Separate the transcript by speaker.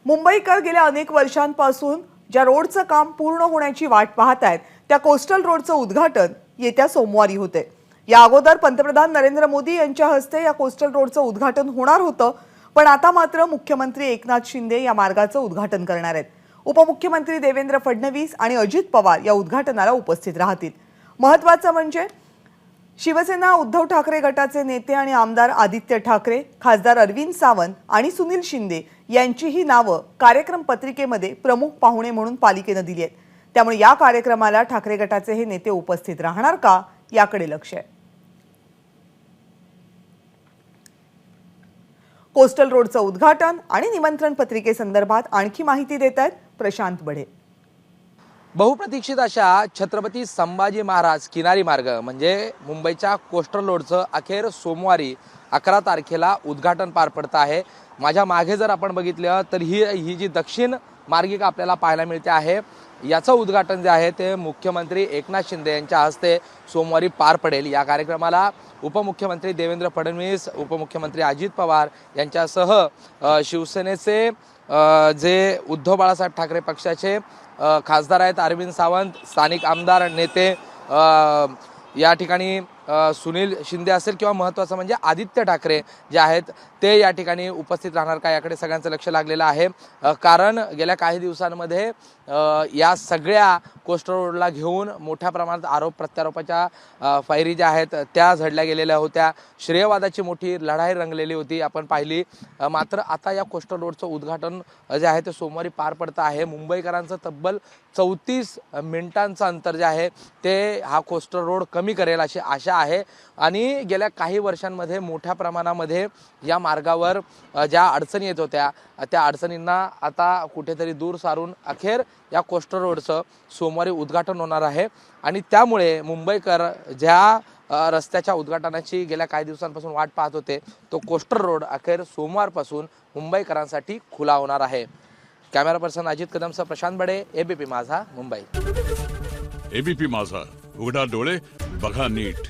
Speaker 1: मुंबईकर गेल्या अनेक वर्षांपासून ज्या रोडचं काम पूर्ण होण्याची वाट पाहत आहेत त्या कोस्टल रोडचं उद्घाटन येत्या सोमवारी होते। या अगोदर पंतप्रधान नरेंद्र मोदी यांच्या हस्ते या कोस्टल रोडचं उद्घाटन होणार होतं, पण आता मात्र मुख्यमंत्री एकनाथ शिंदे या मार्गाचं उद्घाटन करणार आहेत। उपमुख्यमंत्री देवेंद्र फडणवीस आणि अजित पवार या उद्घाटनाला उपस्थित राहतील। महत्त्वाचं म्हणजे शिवसेना उद्धव ठाकरे गटाचे नेते आणि आमदार आदित्य ठाकरे, खासदार अरविंद सावंत आणि सुनील शिंदे यांचीही नावं कार्यक्रम पत्रिकेमध्ये प्रमुख पाहुणे म्हणून पालिकेने दिली आहेत। त्यामुळे या कार्यक्रमाला ठाकरे गटाचे हे नेते उपस्थित राहणार का याकडे लक्ष आहे। कोस्टल रोडचं उद्घाटन आणि निमंत्रण पत्रिकेसंदर्भात आणखी माहिती देत आहेत प्रशांत बढे।
Speaker 2: बहुप्रतीक्षित अशा छत्रपती संभाजी महाराज किनारी मार्ग म्हणजे मुंबईच्या कोस्टल रोडचं अखेर सोमवारी 11 तारखेला उद्घाटन पार पडत आहे। माझ्या मागे जर आपण बघितलं तर ही जी दक्षिण मार्गिका आपल्याला पाहायला मिळते आहे, याचं उद्घाटन जे आहे ते मुख्यमंत्री एकनाथ शिंदे यांच्या हस्ते सोमवारी पार पडेल। या कार्यक्रमाला उपमुख्यमंत्री देवेंद्र फडणवीस, उपमुख्यमंत्री अजित पवार यांच्यासह शिवसेनेचे जे उद्धव बाळासाहेब ठाकरे पक्षाचे खासदार आहेत अरविंद सावंत, स्थानिक आमदार नेते या ठिकाणी सुनील शिंदे असेल किंवा महत्त्वाचं म्हणजे आदित्य ठाकरे जे आहेत ते या ठिकाणी उपस्थित राहणार का याकडे सगळ्यांचं लक्ष लागलेलं आहे। कारण गेल्या काही दिवसांमध्ये या सगळ्या कोस्टल रोडला घेऊन मोठ्या प्रमाणात आरोप प्रत्यारोपाच्या फायरी ज्या आहेत त्या झडल्या गेलेल्या होत्या। श्रेयवादाची मोठी लढाई रंगलेली होती आपण पाहिली। मात्र आता या कोस्टल रोडचं उद्घाटन जे आहे ते सोमवारी पार पडतं आहे। मुंबईकरांचं तब्बल 34 मिनिटांचं अंतर जे आहे ते हा कोस्टल रोड कमी करेल अशी आशा आहे। आणि गेल्या काही वर्षांमध्ये मोठ्या प्रमाणामध्ये या मार्गावर ज्या अडचणी येत होत्या त्या अडचणींना आता कुठेतरी दूर सारून अखेर या कोस्टल रोडचं सोमवारी उद्घाटन होणार आहे। आणि त्यामुळे मुंबईकर ज्या रस्त्याच्या उद्घाटनाची गेल्या काही दिवसांपासून वाट पाहत होते तो कोस्टल रोड अखेर सोमवारपासून मुंबईकरांसाठी खुला होणार आहे। कॅमेरा पर्सन अजित कदमसह प्रशांत बडे, एबीपी माझा, मुंबई।
Speaker 3: एबीपी माझा, उघडा डोळे बघा नीट।